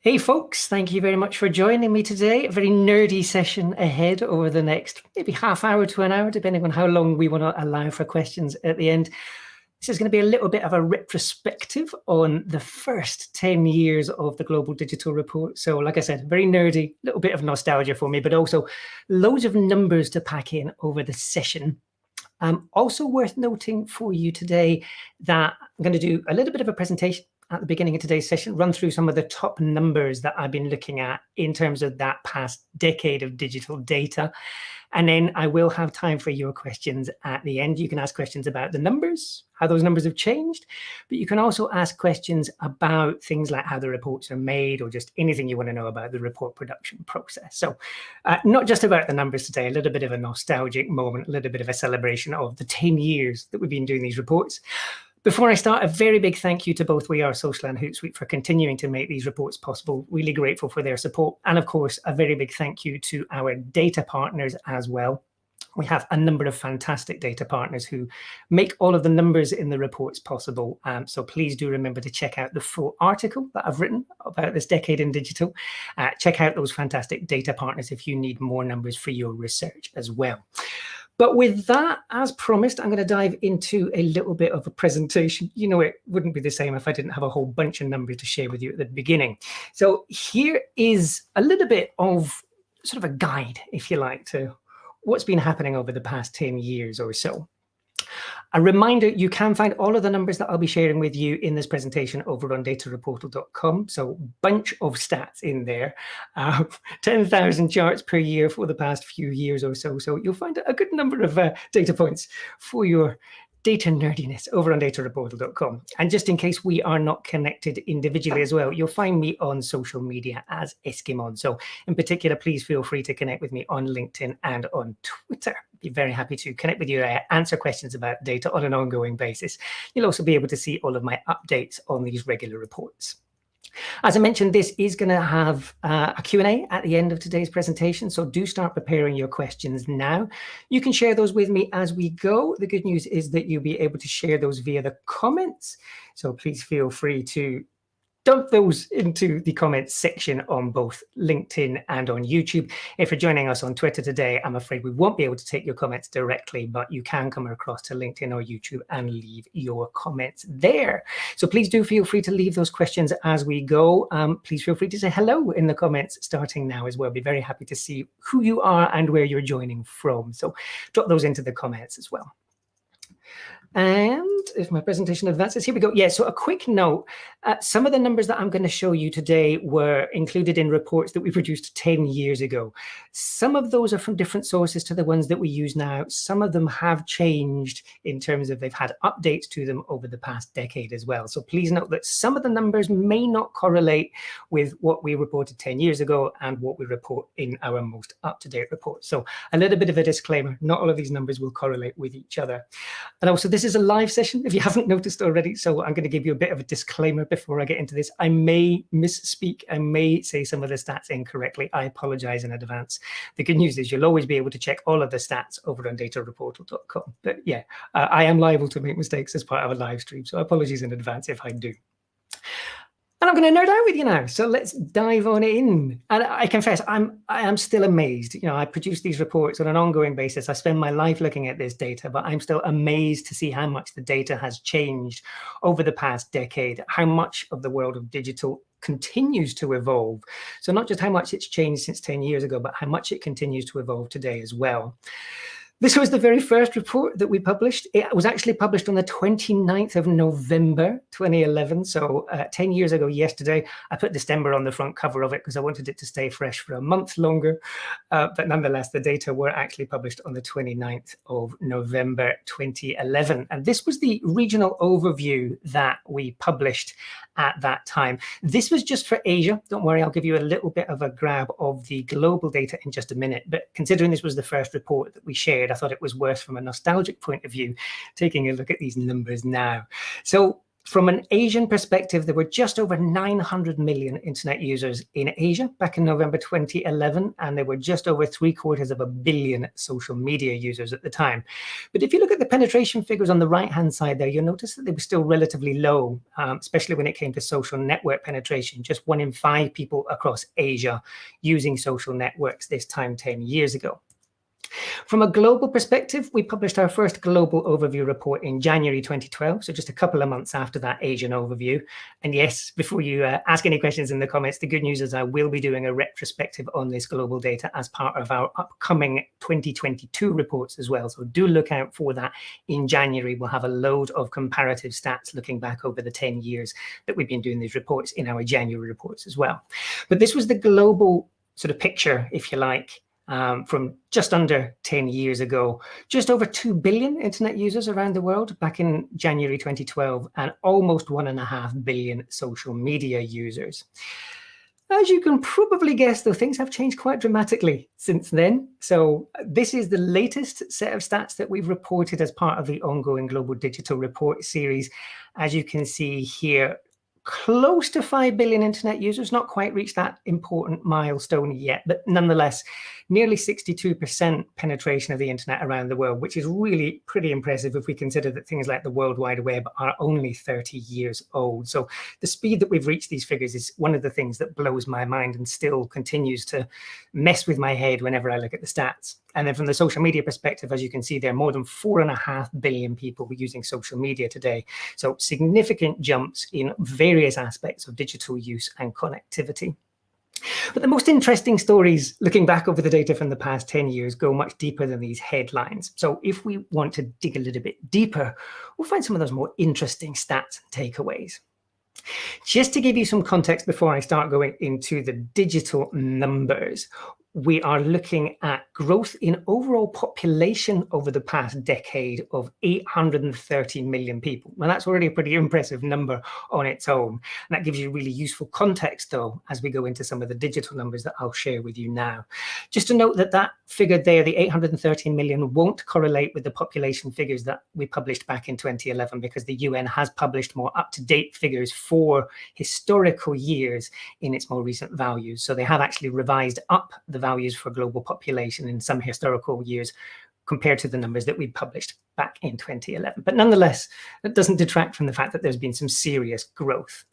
Hey folks, thank you very much for joining me today. A very nerdy session ahead over the next maybe half hour to an hour, depending on how long we want to allow for questions at the end. This is going to be a little bit of a retrospective on the first 10 years of the Global Digital Report. So like I said, very nerdy, a little bit of nostalgia for me, but also loads of numbers to pack in over the session. Also worth noting for you today that I'm going to do a little bit of a presentation at the beginning of today's session, run through some of the top numbers that I've been looking at in terms of that past decade of digital data. And then I will have time for your questions at the end. You can ask questions about the numbers, how those numbers have changed, but you can also ask questions about things like how the reports are made or just anything you want to know about the report production process. So not just about the numbers today, a little bit of a nostalgic moment, a little bit of a celebration of the 10 years that we've been doing these reports. Before I start, a very big thank you to both We Are Social and Hootsuite for continuing to make these reports possible. Really grateful for their support. And of course, a very big thank you to our data partners as well. We have a number of fantastic data partners who make all of the numbers in the reports possible. So please do remember to check out the full article that I've written about this decade in digital. Check out those fantastic data partners if you need more numbers for your research as well. But with that, as promised, I'm going to dive into a little bit of a presentation. You know, it wouldn't be the same if I didn't have a whole bunch of numbers to share with you at the beginning. So here is a little bit of sort of a guide, if you like, to what's been happening over the past 10 years or so. A reminder, you can find all of the numbers that I'll be sharing with you in this presentation over on datareportal.com. So bunch of stats in there, 10,000 charts per year for the past few years or so. So you'll find a good number of data points for your data nerdiness over on datareportal.com. And just in case we are not connected individually as well, you'll find me on social media as Eskimon. So in particular, please feel free to connect with me on LinkedIn and on Twitter. Be very happy to connect with you, answer questions about data on an ongoing basis. You'll also be able to see all of my updates on these regular reports. As I mentioned, this is going to have a Q&A at the end of today's presentation, so do start preparing your questions now. You can share those with me as we go. The good news is that you'll be able to share those via the comments, so please feel free to dump those into the comments section on both LinkedIn and on YouTube. If you're joining us on Twitter today, I'm afraid we won't be able to take your comments directly, but you can come across to LinkedIn or YouTube and leave your comments there. So please do feel free to leave those questions as we go. Please feel free to say hello in the comments starting now as well. I'll be very happy to see who you are and where you're joining from. So drop those into the comments as well. And if my presentation advances, here we go. Yeah, so a quick note. Some of the numbers that I'm going to show you today were included in reports that we produced 10 years ago. Some of those are from different sources to the ones that we use now. Some of them have changed in terms of they've had updates to them over the past decade as well. So please note that some of the numbers may not correlate with what we reported 10 years ago and what we report in our most up-to-date report. So a little bit of a disclaimer, not all of these numbers will correlate with each other. And also this is a live session, if you haven't noticed already, so I'm going to give you a bit of a disclaimer before I get into this. I may misspeak, I may say some of the stats incorrectly. I apologize in advance. The good news is you'll always be able to check all of the stats over on datareportal.com. But yeah, I am liable to make mistakes as part of a live stream, so apologies in advance if I do. And I'm going to nerd out with you now. So let's dive on in. And I confess, I am still amazed. You know, I produce these reports on an ongoing basis. I spend my life looking at this data, but I'm still amazed to see how much the data has changed over the past decade, how much of the world of digital continues to evolve. So not just how much it's changed since 10 years ago, but how much it continues to evolve today as well. This was the very first report that we published. It was actually published on the 29th of November, 2011. So 10 years ago yesterday. I put December on the front cover of it because I wanted it to stay fresh for a month longer. But nonetheless, the data were actually published on the 29th of November, 2011. And this was the regional overview that we published at that time. This was just for Asia. Don't worry, I'll give you a little bit of a grab of the global data in just a minute. But considering this was the first report that we shared, I thought it was worth, from a nostalgic point of view, taking a look at these numbers now. So From an Asian perspective, there were just over 900 million internet users in Asia back in November 2011, and there were just over 750 million social media users at the time. But if you look at the penetration figures on the right-hand side there, you'll notice that they were still relatively low, especially when it came to social network penetration. Just 1 in 5 people across Asia using social networks this time 10 years ago. From a global perspective, we published our first global overview report in January 2012, so just a couple of months after that Asian overview. And yes, before you ask any questions in the comments, the good news is I will be doing a retrospective on this global data as part of our upcoming 2022 reports as well. So do look out for that in January. We'll have a load of comparative stats looking back over the 10 years that we've been doing these reports in our January reports as well. But this was the global sort of picture, if you like, from just under 10 years ago. Just over 2 billion internet users around the world back in January 2012, and almost 1.5 billion social media users. As you can probably guess, though, things have changed quite dramatically since then. So this is the latest set of stats that we've reported as part of the ongoing Global Digital Report series. As you can see here, close to 5 billion internet users, not quite reached that important milestone yet, but nonetheless, nearly 62% penetration of the internet around the world, which is really pretty impressive if we consider that things like the World Wide Web are only 30 years old. So the speed that we've reached these figures is one of the things that blows my mind and still continues to mess with my head whenever I look at the stats. And then from the social media perspective, as you can see, there are more than 4.5 billion people using social media today. So significant jumps in various aspects of digital use and connectivity. But the most interesting stories, looking back over the data from the past 10 years, go much deeper than these headlines. So if we want to dig a little bit deeper, we'll find some of those more interesting stats and takeaways. Just to give you some context before I start going into the digital numbers, we are looking at growth in overall population over the past decade of 830 million people. Well, that's already a pretty impressive number on its own. And that gives you really useful context, though, as we go into some of the digital numbers that I'll share with you now. Just to note that that figure there, the 813 million, won't correlate with the population figures that we published back in 2011, because the UN has published more up-to-date figures for historical years in its more recent values. So they have actually revised up the values for global population in some historical years compared to the numbers that we published back in 2011. But nonetheless, that doesn't detract from the fact that there's been some serious growth.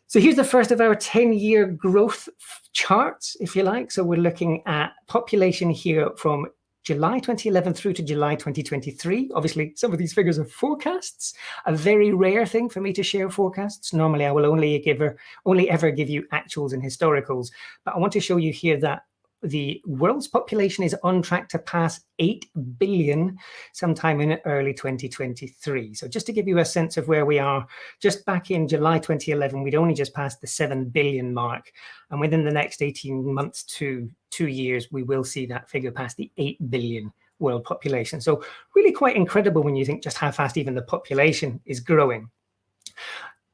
So here's the first of our 10-year growth charts, if you like. So we're looking at population here from July 2011 through to July 2023. Obviously, some of these figures are forecasts, a very rare thing for me to share forecasts. Normally, I will only ever give you actuals and historicals. But I want to show you here that the world's population is on track to pass 8 billion sometime in early 2023. So just to give you a sense of where we are, just back in July 2011, we'd only just passed the 7 billion mark. And within the next 18 months to 2 years, we will see that figure pass the 8 billion world population. So really quite incredible when you think just how fast even the population is growing.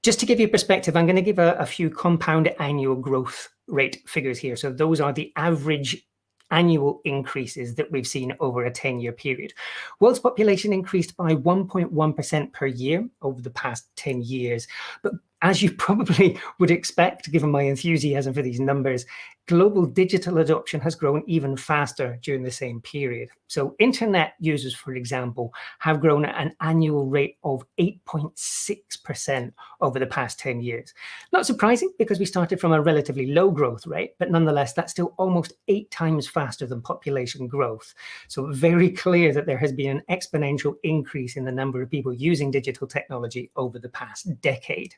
Just to give you perspective, I'm going to give a few compound annual growth rate figures here. So those are the average annual increases that we've seen over a 10-year period. World's population increased by 1.1% per year over the past 10 years. But as you probably would expect, given my enthusiasm for these numbers, global digital adoption has grown even faster during the same period. So internet users, for example, have grown at an annual rate of 8.6% over the past 10 years. Not surprising, because we started from a relatively low growth rate, but nonetheless, that's still almost 8 times faster than population growth. So very clear that there has been an exponential increase in the number of people using digital technology over the past decade.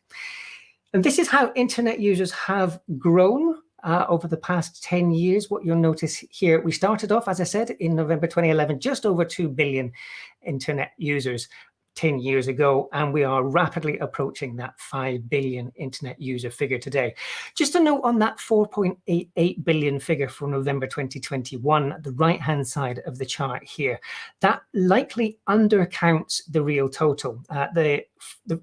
And this is how internet users have grown over the past 10 years. What you'll notice here, we started off, as I said, in November 2011, just over 2 billion internet users 10 years ago, and we are rapidly approaching that 5 billion internet user figure today. Just a note on that 4.88 billion figure for November 2021, the right-hand side of the chart here, that likely undercounts the real total. The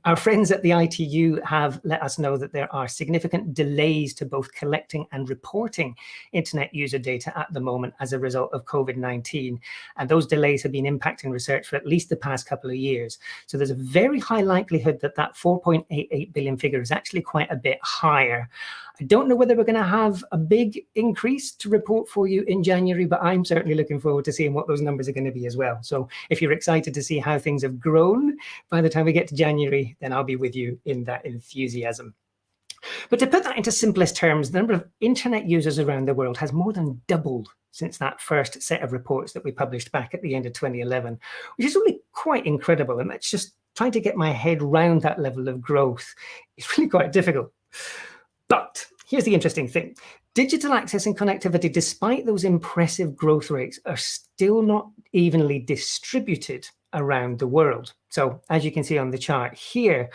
our friends at the ITU have let us know that there are significant delays to both collecting and reporting internet user data at the moment as a result of COVID-19. And those delays have been impacting research for at least the past couple of years. So there's a very high likelihood that that 4.88 billion figure is actually quite a bit higher. I don't know whether we're going to have a big increase to report for you in January, but I'm certainly looking forward to seeing what those numbers are going to be as well. So if you're excited to see how things have grown by the time we get to January, then I'll be with you in that enthusiasm. But to put that into simplest terms, the number of internet users around the world has more than doubled since that first set of reports that we published back at the end of 2011, which is really quite incredible. And that's just trying to get my head around that level of growth. It's really quite difficult. But here's the interesting thing. Digital access and connectivity, despite those impressive growth rates, are still not evenly distributed around the world. So as you can see on the chart here,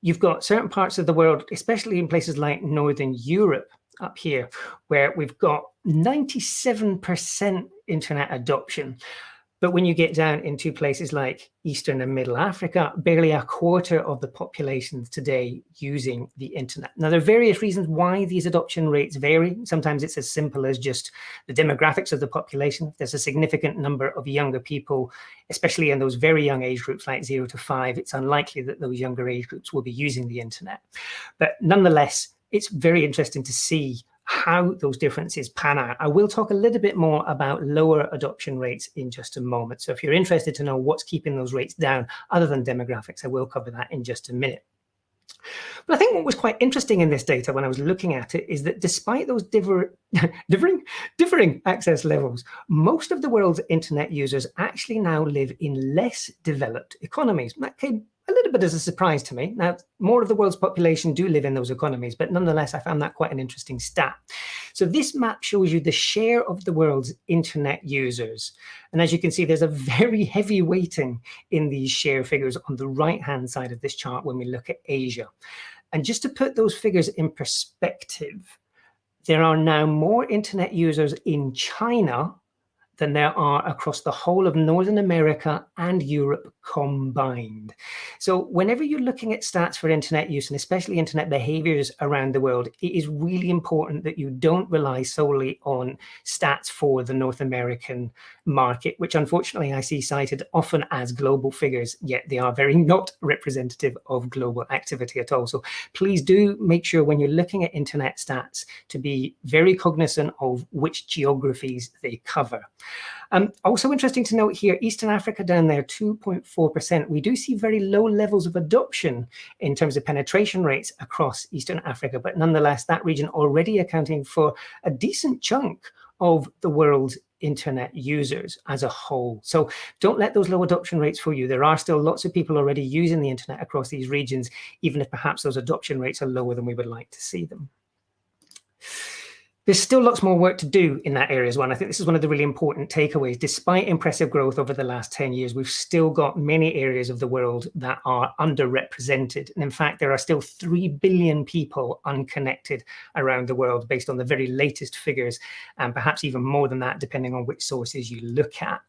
you've got certain parts of the world, especially in places like Northern Europe up here, where we've got 97% internet adoption. But when you get down into places like Eastern and Middle Africa, barely a quarter of the population today using the internet. Now, there are various reasons why these adoption rates vary. Sometimes it's as simple as just the demographics of the population. There's a significant number of younger people, especially in those very young age groups like 0 to 5. It's unlikely that those younger age groups will be using the internet. But nonetheless, it's very interesting to see how those differences pan out. I will talk a little bit more about lower adoption rates in just a moment. So if you're interested to know what's keeping those rates down other than demographics, I will cover that in just a minute. But I think what was quite interesting in this data when I was looking at it is that despite those differing access levels, most of the world's internet users actually now live in less developed economies. That came a little bit as a surprise to me. Now, more of the world's population do live in those economies, but nonetheless, I found that quite an interesting stat. So this map shows you the share of the world's internet users. And as you can see, there's a very heavy weighting in these share figures on the right-hand side of this chart when we look at Asia. And just to put those figures in perspective, there are now more internet users in China than there are across the whole of Northern America and Europe combined. So whenever you're looking at stats for internet use, and especially internet behaviors around the world, it is really important that you don't rely solely on stats for the North American market, which unfortunately I see cited often as global figures, yet they are very not representative of global activity at all. So please do make sure when you're looking at internet stats to be very cognizant of which geographies they cover. Also interesting to note here, Eastern Africa down there, 2.4%. We do see very low levels of adoption in terms of penetration rates across Eastern Africa, but nonetheless, that region already accounting for a decent chunk of the world's internet users as a whole. So don't let those low adoption rates fool you. There are still lots of people already using the internet across these regions, even if perhaps those adoption rates are lower than we would like to see them. There's still lots more work to do in that area as well. And I think this is one of the really important takeaways. Despite impressive growth over the last 10 years, we've still got many areas of the world that are underrepresented. And in fact, there are still 3 billion people unconnected around the world based on the very latest figures, and perhaps even more than that, depending on which sources you look at.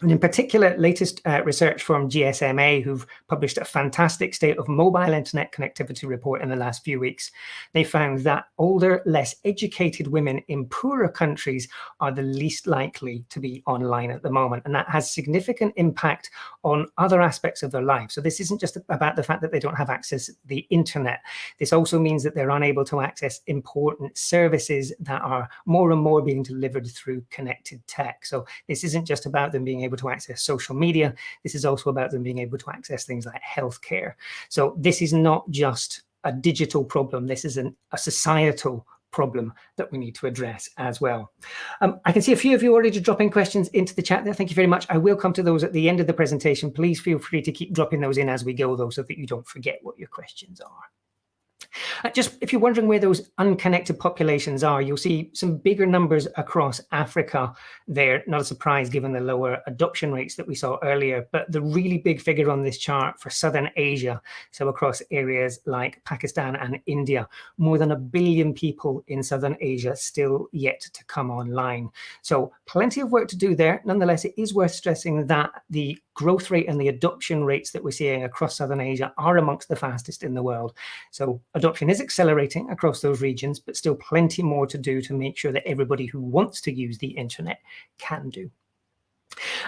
And in particular, latest research from GSMA, who've published a fantastic state of mobile internet connectivity report in the last few weeks, they found that older, less educated women in poorer countries are the least likely to be online at the moment. And that has significant impact on other aspects of their life. So this isn't just about the fact that they don't have access to the internet. This also means that they're unable to access important services that are more and more being delivered through connected tech. So this isn't just about them being able to access social media. This is also about them being able to access things like healthcare. So this is not just a digital problem. This is a societal problem that we need to address as well. I can see a few of you already dropping questions into the chat there. Thank you very much. I will come to those at the end of the presentation. Please feel free to keep dropping those in as we go, though, so that you don't forget what your questions are. Just if you're wondering where those unconnected populations are, you'll see some bigger numbers across Africa there. Not a surprise given the lower adoption rates that we saw earlier, but the really big figure on this chart for Southern Asia, so across areas like Pakistan and India, more than 1 billion people in Southern Asia still yet to come online. So plenty of work to do there. Nonetheless, it is worth stressing that the growth rate and the adoption rates that we're seeing across Southern Asia are amongst the fastest in the world. So adoption is accelerating across those regions, but still plenty more to do to make sure that everybody who wants to use the internet can do.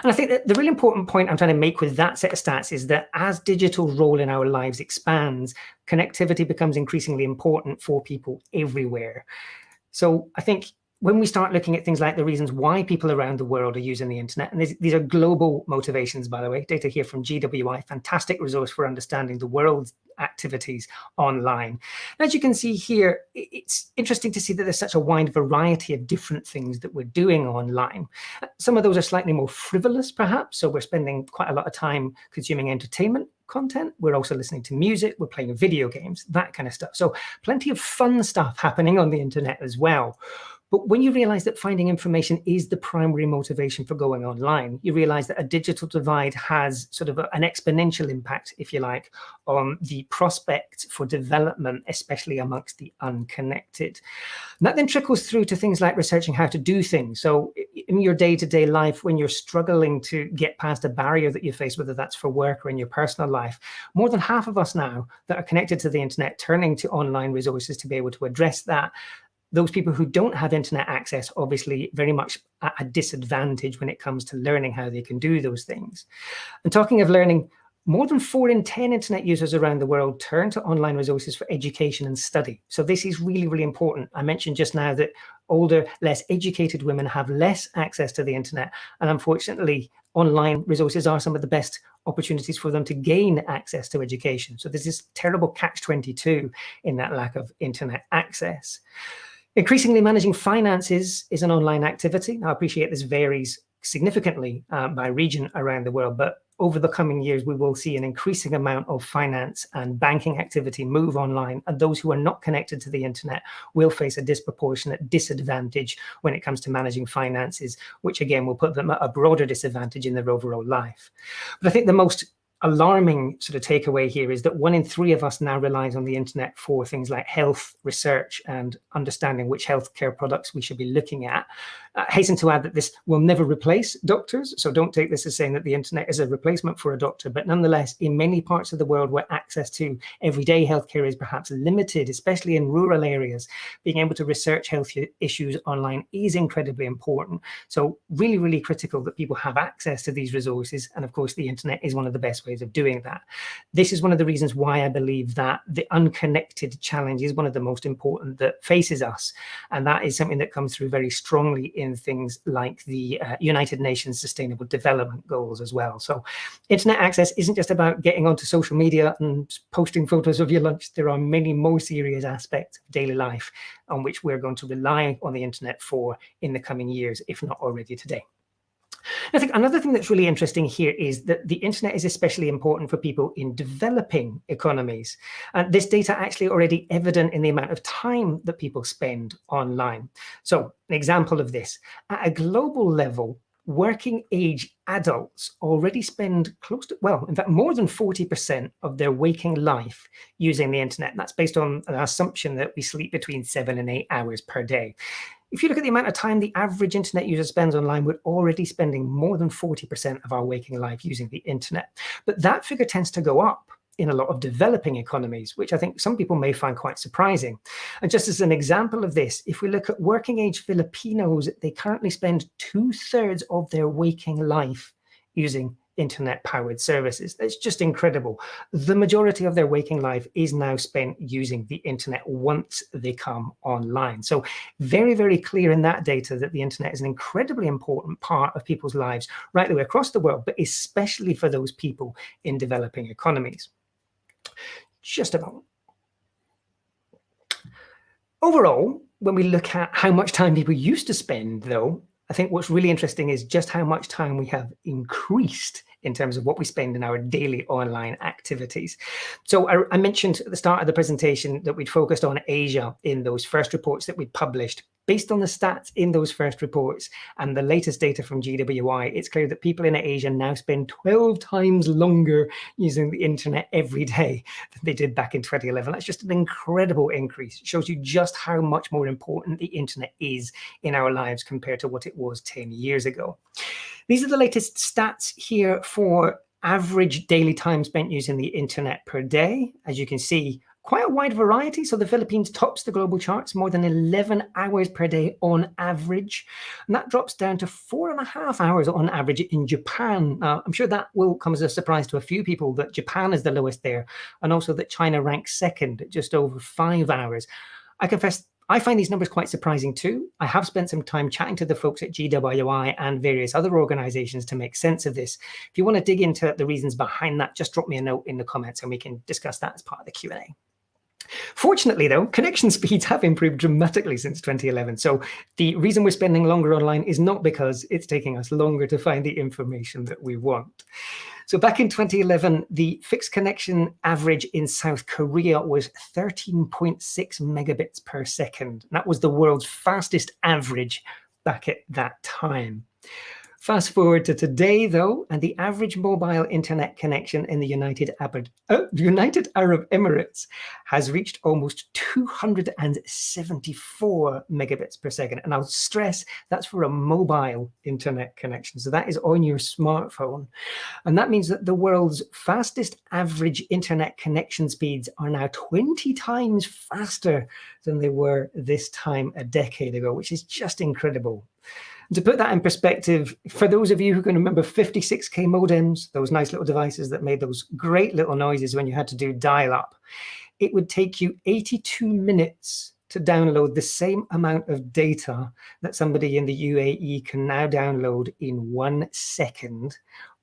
And I think that the really important point I'm trying to make with that set of stats is that as digital role in our lives expands, connectivity becomes increasingly important for people everywhere. So I think when we start looking at things like the reasons why people around the world are using the internet, and these are global motivations, by the way, data here from GWI, fantastic resource for understanding the world's activities online. And as you can see here, it's interesting to see that there's such a wide variety of different things that we're doing online. Some of those are slightly more frivolous, perhaps. So we're spending quite a lot of time consuming entertainment content. We're also listening to music, we're playing video games, that kind of stuff. So plenty of fun stuff happening on the internet as well. But when you realize that finding information is the primary motivation for going online, you realize that a digital divide has sort of an exponential impact, if you like, on the prospect for development, especially amongst the unconnected. And that then trickles through to things like researching how to do things. So in your day-to-day life, when you're struggling to get past a barrier that you face, whether that's for work or in your personal life, more than half of us now that are connected to the internet turning to online resources to be able to address that. Those people who don't have internet access, obviously very much at a disadvantage when it comes to learning how they can do those things. And talking of learning, more than 4 in 10 internet users around the world turn to online resources for education and study. So this is really, really important. I mentioned just now that older, less educated women have less access to the internet. And unfortunately, online resources are some of the best opportunities for them to gain access to education. So there's this terrible catch-22 in that lack of internet access. Increasingly, managing finances is an online activity. Now, I appreciate this varies significantly by region around the world, but over the coming years, we will see an increasing amount of finance and banking activity move online, and those who are not connected to the internet will face a disproportionate disadvantage when it comes to managing finances, which again will put them at a broader disadvantage in their overall life. But I think the most alarming sort of takeaway here is that 1 in 3 of us now relies on the internet for things like health research and understanding which healthcare products we should be looking at. I hasten to add that this will never replace doctors, so don't take this as saying that the internet is a replacement for a doctor, but nonetheless, in many parts of the world where access to everyday healthcare is perhaps limited, especially in rural areas, being able to research health issues online is incredibly important. So really, really critical that people have access to these resources, and of course, the internet is one of the best ways of doing that. This is one of the reasons why I believe that the unconnected challenge is one of the most important that faces us, and that is something that comes through very strongly in things like the United Nations Sustainable Development Goals as well. So internet access isn't just about getting onto social media and posting photos of your lunch. There are many more serious aspects of daily life on which we're going to rely on the internet for in the coming years, if not already today. I think another thing that's really interesting here is that the internet is especially important for people in developing economies. And this data actually already evident in the amount of time that people spend online. So an example of this, at a global level, working age adults already spend close to, well, in fact, more than 40% of their waking life using the internet. And that's based on an assumption that we sleep between 7 and 8 hours per day. If you look at the amount of time the average internet user spends online, we're already spending more than 40% of our waking life using the internet. But that figure tends to go up in a lot of developing economies, which I think some people may find quite surprising. And just as an example of this, if we look at working age Filipinos, they currently spend 2/3 of their waking life using internet-powered services. That's just incredible. The majority of their waking life is now spent using the internet once they come online. So very, very clear in that data that the internet is an incredibly important part of people's lives right the way across the world, but especially for those people in developing economies. Just a moment. Overall, when we look at how much time people used to spend, though, I think what's really interesting is just how much time we have increased in terms of what we spend in our daily online activities. So I mentioned at the start of the presentation that we'd focused on Asia in those first reports that we'd published. Based on the stats in those first reports and the latest data from GWI, it's clear that people in Asia now spend 12 times longer using the internet every day than they did back in 2011. That's just an incredible increase. It shows you just how much more important the internet is in our lives compared to what it was 10 years ago. These are the latest stats here for average daily time spent using the internet per day, as you can see, quite a wide variety. So the Philippines tops the global charts, more than 11 hours per day on average. And that drops down to 4.5 hours on average in Japan. I'm sure that will come as a surprise to a few people that Japan is the lowest there, and also that China ranks second at just over 5 hours. I confess, I find these numbers quite surprising too. I have spent some time chatting to the folks at GWI and various other organizations to make sense of this. If you want to dig into the reasons behind that, just drop me a note in the comments and we can discuss that as part of the Q&A. Fortunately, though, connection speeds have improved dramatically since 2011. So the reason we're spending longer online is not because it's taking us longer to find the information that we want. So back in 2011, the fixed connection average in South Korea was 13.6 megabits per second. That was the world's fastest average back at that time. Fast forward to today, though, and the average mobile internet connection in the United Arab Emirates has reached almost 274 megabits per second. And I'll stress that's for a mobile internet connection. So that is on your smartphone. And that means that the world's fastest average internet connection speeds are now 20 times faster than they were this time a decade ago, which is just incredible. To put that in perspective, for those of you who can remember 56K modems, those nice little devices that made those great little noises when you had to do dial-up, it would take you 82 minutes to download the same amount of data that somebody in the UAE can now download in 1 second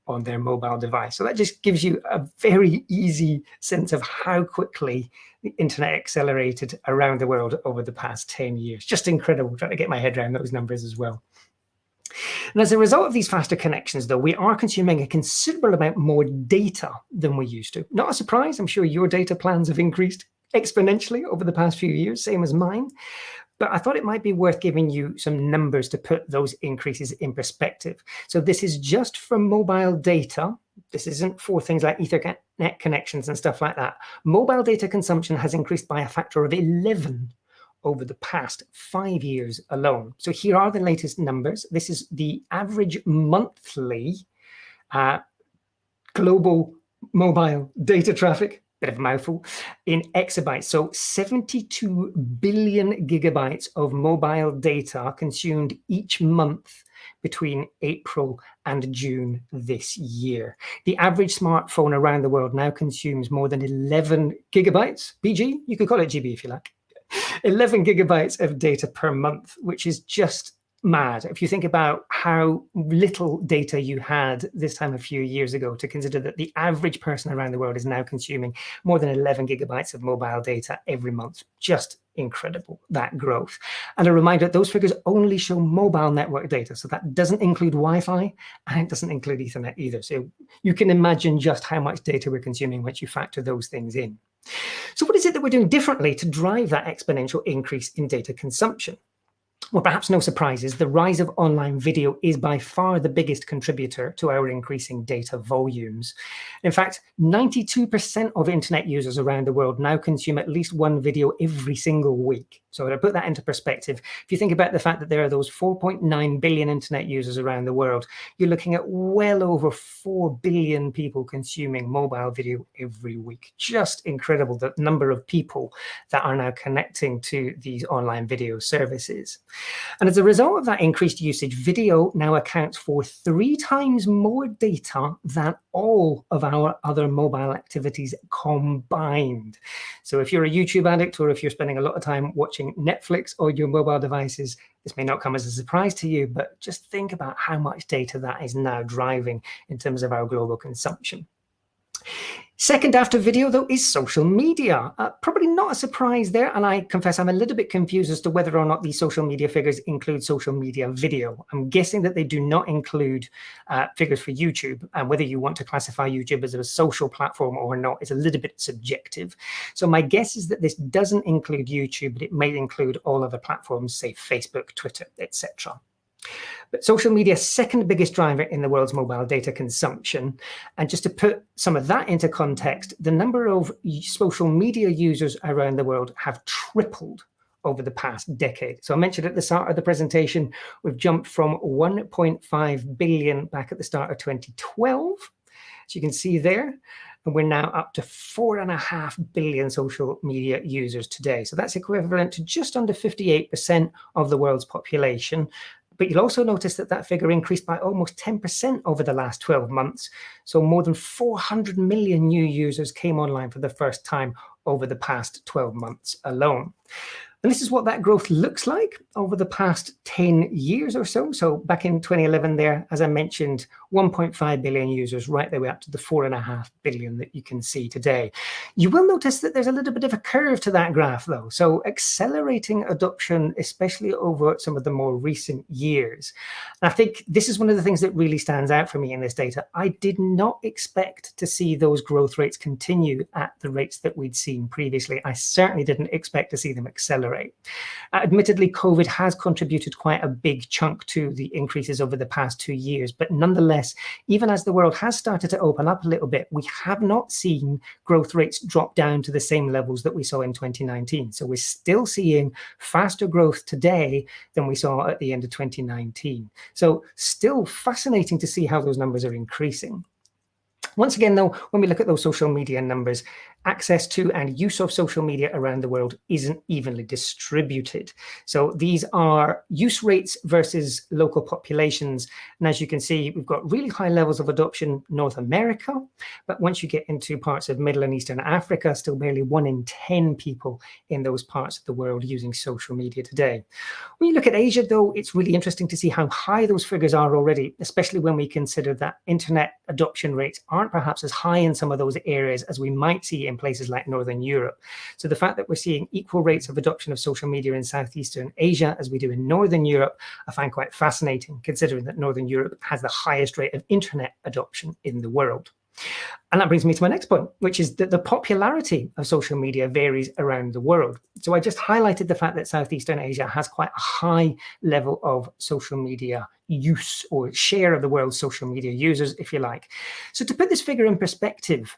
on their mobile device. So that just gives you a very easy sense of how quickly the internet accelerated around the world over the past 10 years. Just incredible, trying to get my head around those numbers as well. And as a result of these faster connections, though, we are consuming a considerable amount more data than we used to. Not a surprise, I'm sure your data plans have increased exponentially over the past few years, same as mine. But I thought it might be worth giving you some numbers to put those increases in perspective. So this is just for mobile data. This isn't for things like Ethernet connections and stuff like that. Mobile data consumption has increased by a factor of 11 over the past 5 years alone. So here are the latest numbers. This is the average monthly global mobile data traffic, bit of a mouthful, in exabytes. So 72 billion gigabytes of mobile data consumed each month between April and June this year. The average smartphone around the world now consumes more than 11 gigabytes, PG, you could call it GB if you like, 11 gigabytes of data per month, which is just mad. If you think about how little data you had this time a few years ago, to consider that the average person around the world is now consuming more than 11 gigabytes of mobile data every month. Just incredible, that growth. And a reminder, those figures only show mobile network data. So that doesn't include Wi-Fi and it doesn't include Ethernet either. So you can imagine just how much data we're consuming once you factor those things in. So what is it that we're doing differently to drive that exponential increase in data consumption? Well, perhaps no surprises, the rise of online video is by far the biggest contributor to our increasing data volumes. In fact, 92% of internet users around the world now consume at least one video every single week. So to put that into perspective, if you think about the fact that there are those 4.9 billion internet users around the world, you're looking at well over 4 billion people consuming mobile video every week. Just incredible, the number of people that are now connecting to these online video services. And as a result of that increased usage, video now accounts for 3 times more data than all of our other mobile activities combined. So if you're a YouTube addict or if you're spending a lot of time watching Netflix on your mobile devices, this may not come as a surprise to you, but just think about how much data that is now driving in terms of our global consumption. Second after video, though, is social media. Probably not a surprise there, and I confess I'm a little bit confused as to whether or not these social media figures include social media video. I'm guessing that they do not include figures for YouTube, and whether you want to classify YouTube as a social platform or not is a little bit subjective. So my guess is that this doesn't include YouTube, but it may include all other platforms, say Facebook, Twitter, etc. But social media's second biggest driver in the world's mobile data consumption. And just to put some of that into context, the number of social media users around the world have tripled over the past decade. So I mentioned at the start of the presentation, we've jumped from 1.5 billion back at the start of 2012 as you can see there. And we're now up to 4.5 billion social media users today. So that's equivalent to just under 58% of the world's population. But you'll also notice that that figure increased by almost 10% over the last 12 months. So more than 400 million new users came online for the first time over the past 12 months alone. And this is what that growth looks like over the past 10 years or so. So back in 2011 there, as I mentioned, 1.5 billion users, right the way up to the 4.5 billion that you can see today. You will notice that there's a little bit of a curve to that graph though. So accelerating adoption, especially over some of the more recent years. And I think this is one of the things that really stands out for me in this data. I did not expect to see those growth rates continue at the rates that we'd seen previously. I certainly didn't expect to see them accelerate. Admittedly, COVID has contributed quite a big chunk to the increases over the past 2 years, but nonetheless, even as the world has started to open up a little bit, we have not seen growth rates drop down to the same levels that we saw in 2019. So we're still seeing faster growth today than we saw at the end of 2019. So still fascinating to see how those numbers are increasing. Once again, though, when we look at those social media numbers, access to and use of social media around the world isn't evenly distributed. So these are use rates versus local populations. And as you can see, we've got really high levels of adoption in North America. But once you get into parts of Middle and Eastern Africa, still barely 1 in 10 people in those parts of the world using social media today. When you look at Asia, though, it's really interesting to see how high those figures are already, especially when we consider that internet adoption rates aren't perhaps as high in some of those areas as we might see in places like Northern Europe. So the fact that we're seeing equal rates of adoption of social media in Southeastern Asia as we do in Northern Europe, I find quite fascinating, considering that Northern Europe has the highest rate of internet adoption in the world. And that brings me to my next point, which is that the popularity of social media varies around the world. So I just highlighted the fact that Southeastern Asia has quite a high level of social media use, or share of the world's social media users, if you like. So to put this figure in perspective,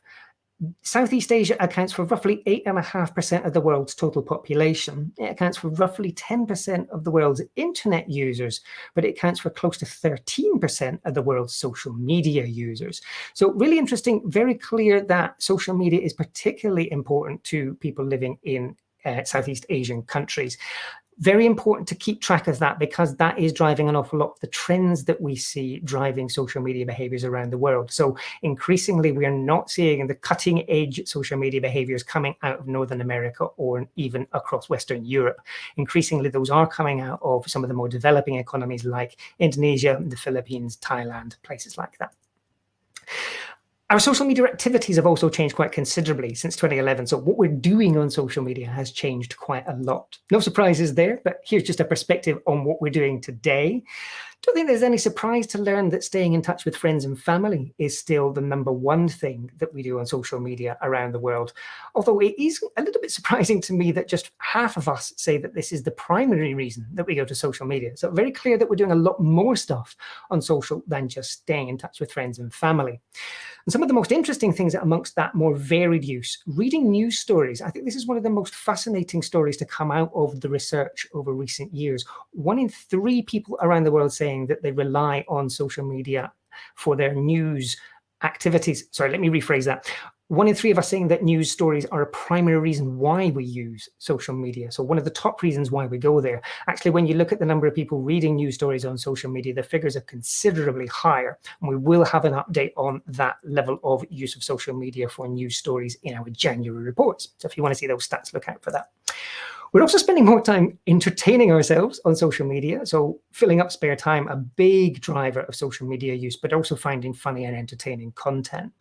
Southeast Asia accounts for roughly 8.5% of the world's total population. It accounts for roughly 10% of the world's internet users, but it accounts for close to 13% of the world's social media users. So really interesting, very clear that social media is particularly important to people living in Southeast Asian countries. Very important to keep track of that, because that is driving an awful lot of the trends that we see driving social media behaviors around the world. So increasingly, we are not seeing the cutting edge social media behaviors coming out of Northern America or even across Western Europe. Increasingly, those are coming out of some of the more developing economies like Indonesia, the Philippines, Thailand, places like that. Our social media activities have also changed quite considerably since 2011. So what we're doing on social media has changed quite a lot. No surprises there, but here's just a perspective on what we're doing today. Don't think there's any surprise to learn that staying in touch with friends and family is still the #1 thing that we do on social media around the world. Although it is a little bit surprising to me that just half of us say that this is the primary reason that we go to social media. So very clear that we're doing a lot more stuff on social than just staying in touch with friends and family. And some of the most interesting things amongst that more varied use, reading news stories. I think this is one of the most fascinating stories to come out of the research over recent years. 1 in 3 people around the world saying that they rely on social media for their news activities. Sorry, let me rephrase that. 1 in 3 of us saying that news stories are a primary reason why we use social media. So one of the top reasons why we go there. Actually, when you look at the number of people reading news stories on social media, the figures are considerably higher. And we will have an update on that level of use of social media for news stories in our January reports. So if you want to see those stats, look out for that. We're also spending more time entertaining ourselves on social media. So filling up spare time, a big driver of social media use, but also finding funny and entertaining content.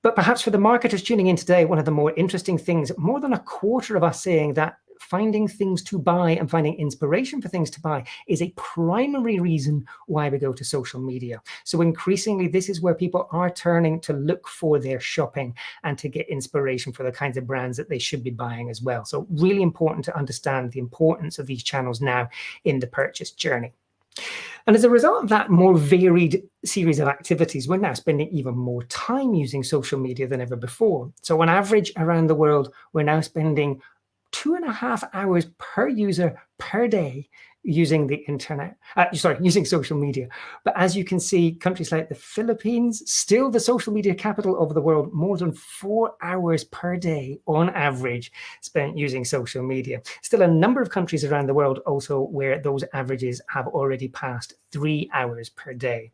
But perhaps for the marketers tuning in today, one of the more interesting things, more than a quarter of us saying that finding things to buy and finding inspiration for things to buy is a primary reason why we go to social media. So increasingly, this is where people are turning to look for their shopping and to get inspiration for the kinds of brands that they should be buying as well. So really important to understand the importance of these channels now in the purchase journey. And as a result of that more varied series of activities, we're now spending even more time using social media than ever before. So on average around the world, we're now spending 2.5 hours per user per day using the internet, using social media. But as you can see, countries like the Philippines, still the social media capital of the world, more than 4 hours per day on average spent using social media. Still a number of countries around the world also where those averages have already passed 3 hours per day.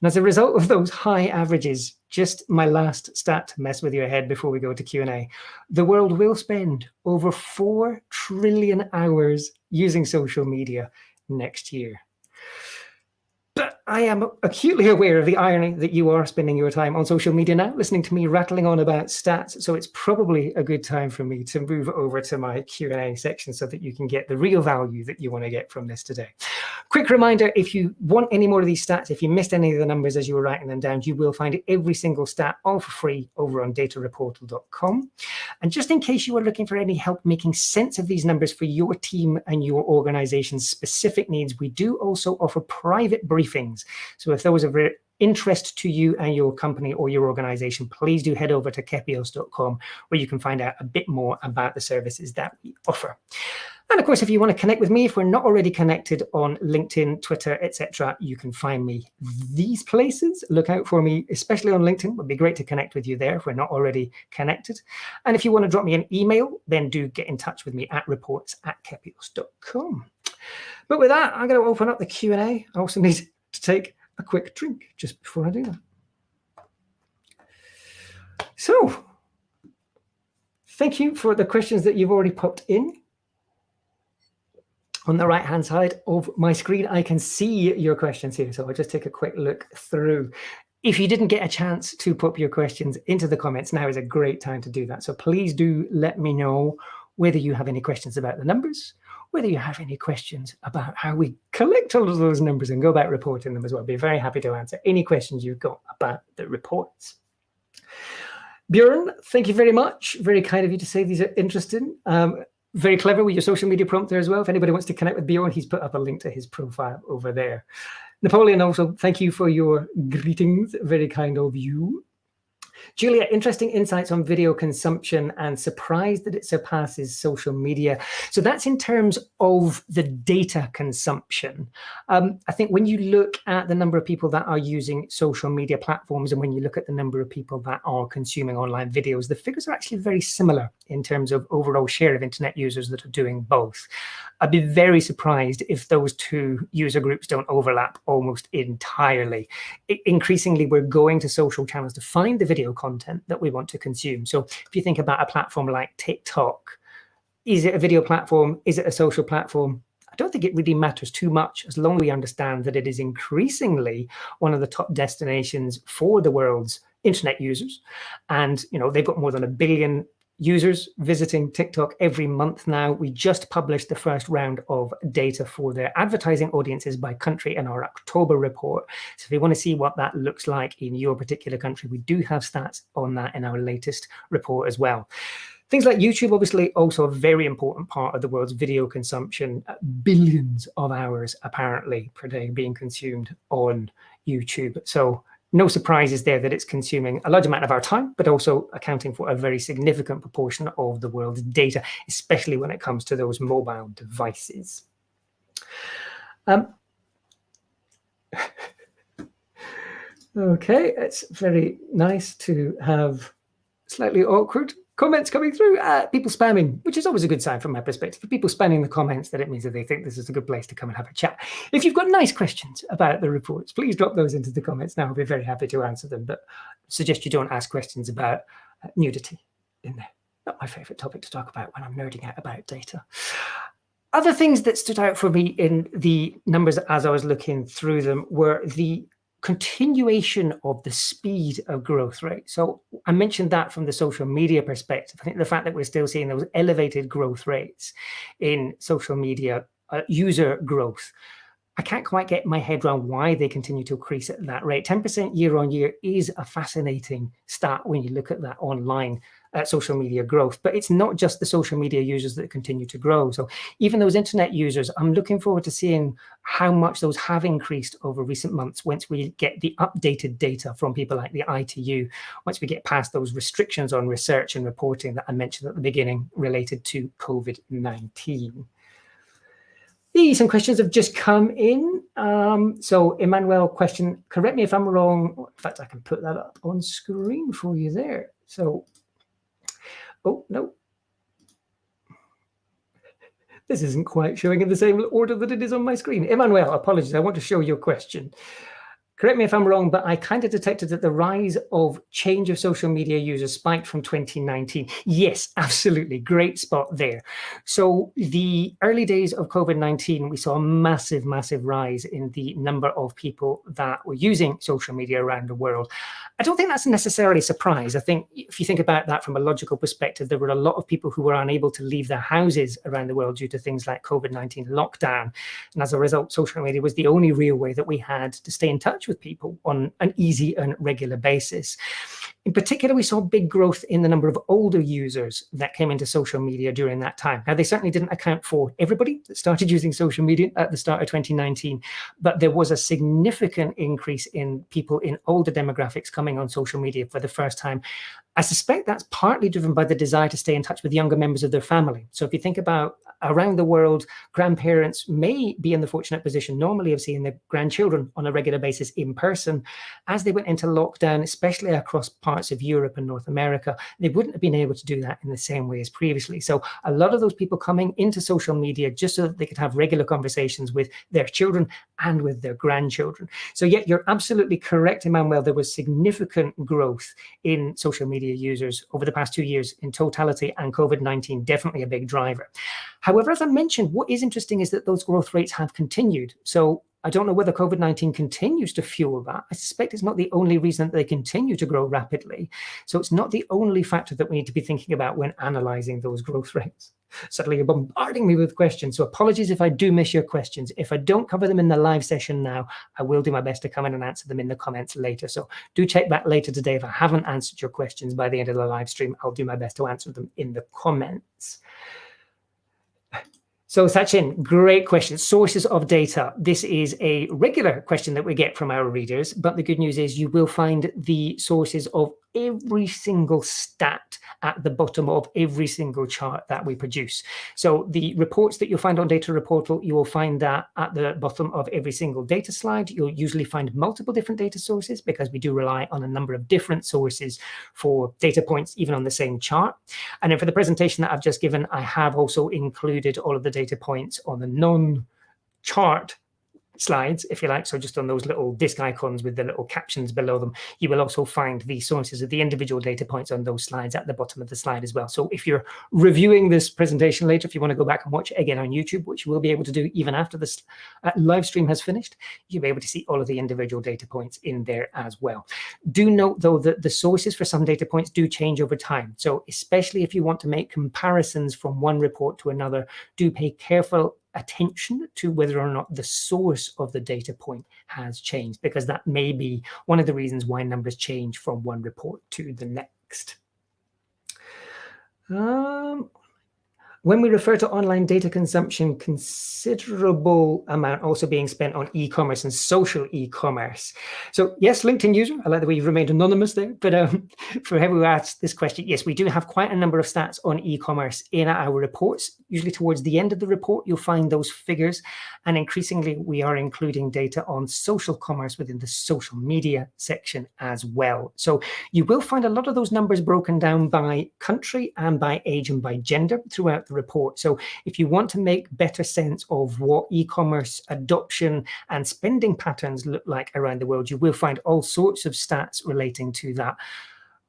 And as a result of those high averages, just my last stat to mess with your head before we go to Q&A, the world will spend over 4 trillion hours using social media next year. But I am acutely aware of the irony that you are spending your time on social media now, listening to me rattling on about stats. So it's probably a good time for me to move over to my Q&A section so that you can get the real value that you want to get from this today. Quick reminder, if you want any more of these stats, if you missed any of the numbers as you were writing them down, you will find every single stat all for free over on datareportal.com. And just in case you are looking for any help making sense of these numbers for your team and your organization's specific needs, we do also offer private briefings. So if those are of interest to you and your company or your organization, please do head over to kepios.com where you can find out a bit more about the services that we offer. And of course, if you want to connect with me, if we're not already connected on LinkedIn, Twitter, etc., you can find me these places. Look out for me, especially on LinkedIn. It would be great to connect with you there if we're not already connected. And if you want to drop me an email, then do get in touch with me at reports@kepios.com. But with that, I'm going to open up the Q&A. I also need to take a quick drink just before I do that. So, thank you for the questions that you've already popped in. On the right-hand side of my screen, I can see your questions here. So I'll just take a quick look through. If you didn't get a chance to pop your questions into the comments, now is a great time to do that. So please do let me know whether you have any questions about the numbers, whether you have any questions about how we collect all of those numbers and go about reporting them as well. I'd be very happy to answer any questions you've got about the reports. Bjorn, thank you very much. Very kind of you to say these are interesting. Very clever with your social media prompt there as well. If anybody wants to connect with Bjorn, he's put up a link to his profile over there. Napoleon, also, thank you for your greetings. Very kind of you. Julia, interesting insights on video consumption and surprised that it surpasses social media. So that's in terms of the data consumption. I think when you look at the number of people that are using social media platforms and when you look at the number of people that are consuming online videos, the figures are actually very similar in terms of overall share of internet users that are doing both. I'd be very surprised if those two user groups don't overlap almost entirely. Increasingly, we're going to social channels to find the video content that we want to consume. So if you think about a platform like TikTok, is it a video platform? Is it a social platform? I don't think it really matters too much as long as we understand that it is increasingly one of the top destinations for the world's internet users. And, you know, they've got more than 1 billion users visiting TikTok every month now. We just published the first round of data for their advertising audiences by country in our October report. So if you want to see what that looks like in your particular country, we do have stats on that in our latest report as well. Things like YouTube, obviously, also a very important part of the world's video consumption. Billions of hours, apparently, per day being consumed on YouTube. So no surprises there that it's consuming a large amount of our time, but also accounting for a very significant proportion of the world's data, especially when it comes to those mobile devices. Okay, it's very nice to have slightly awkward comments coming through. People spamming, which is always a good sign from my perspective. For people spamming the comments, that it means that they think this is a good place to come and have a chat. If you've got nice questions about the reports, please drop those into the comments now. I'll be very happy to answer them, but I suggest you don't ask questions about nudity in there. Not my favorite topic to talk about when I'm nerding out about data. Other things that stood out for me in the numbers as I was looking through them were the continuation of the speed of growth rate. So I mentioned that from the social media perspective. I think the fact that we're still seeing those elevated growth rates in social media user growth, I can't quite get my head around why they continue to increase at that rate. 10% year on year is a fascinating stat when you look at that online. social media growth. But it's not just the social media users that continue to grow. So even those internet users, I'm looking forward to seeing how much those have increased over recent months once we get the updated data from people like the ITU, once we get past those restrictions on research and reporting that I mentioned at the beginning related to COVID-19. Some questions have just come in. So Emmanuel question, correct me if I'm wrong. In fact, I can put that up on screen for you there. So, oh, no. This isn't quite showing in the same order that it is on my screen. Emmanuel, apologies, I want to show your question. Correct me if I'm wrong, but I kind of detected that the rise of change of social media users spiked from 2019. Yes, absolutely. Great spot there. So the early days of COVID-19, we saw a massive, massive rise in the number of people that were using social media around the world. I don't think that's necessarily a surprise. I think if you think about that from a logical perspective, there were a lot of people who were unable to leave their houses around the world due to things like COVID-19 lockdown. And as a result, social media was the only real way that we had to stay in touch with people on an easy and regular basis. In particular, we saw big growth in the number of older users that came into social media during that time. Now, they certainly didn't account for everybody that started using social media at the start of 2019, but there was a significant increase in people in older demographics coming on social media for the first time. I suspect that's partly driven by the desire to stay in touch with younger members of their family. So if you think about around the world, grandparents may be in the fortunate position normally of seeing their grandchildren on a regular basis in person. As they went into lockdown, especially across parts of Europe and North America, they wouldn't have been able to do that in the same way as previously. So a lot of those people coming into social media just so that they could have regular conversations with their children and with their grandchildren. So yeah, you're absolutely correct, Emmanuel. There was significant growth in social media users over the past 2 years in totality, and COVID-19 definitely a big driver. However, as I mentioned, what is interesting is that those growth rates have continued. So I don't know whether COVID-19 continues to fuel that. I suspect it's not the only reason that they continue to grow rapidly. So it's not the only factor that we need to be thinking about when analyzing those growth rates. Suddenly you're bombarding me with questions. So apologies if I do miss your questions. If I don't cover them in the live session now, I will do my best to come in and answer them in the comments later. So do check back later today. If I haven't answered your questions by the end of the live stream, I'll do my best to answer them in the comments. So Sachin, great question. Sources of data. This is a regular question that we get from our readers, but the good news is you will find the sources of every single stat at the bottom of every single chart that we produce. So the reports that you'll find on Data Reportal, you will find that at the bottom of every single data slide. You'll usually find multiple different data sources because we do rely on a number of different sources for data points, even on the same chart. And then for the presentation that I've just given, I have also included all of the data points on the non-chart slides, if you like, so just on those little disk icons with the little captions below them. You will also find the sources of the individual data points on those slides at the bottom of the slide as well. So if you're reviewing this presentation later, if you want to go back and watch it again on YouTube, which you will be able to do even after this live stream has finished, you'll be able to see all of the individual data points in there as well. Do note, though, that the sources for some data points do change over time. So especially if you want to make comparisons from one report to another, do pay careful attention to whether or not the source of the data point has changed, because that may be one of the reasons why numbers change from one report to the next. When we refer to online data consumption, considerable amount also being spent on e-commerce and social e-commerce. So yes, LinkedIn user, I like the way you've remained anonymous there, but for whoever who asked this question, yes, we do have quite a number of stats on e-commerce in our reports. Usually towards the end of the report, you'll find those figures, and increasingly we are including data on social commerce within the social media section as well. So you will find a lot of those numbers broken down by country and by age and by gender throughout the report. So if you want to make better sense of what e-commerce adoption and spending patterns look like around the world, you will find all sorts of stats relating to that,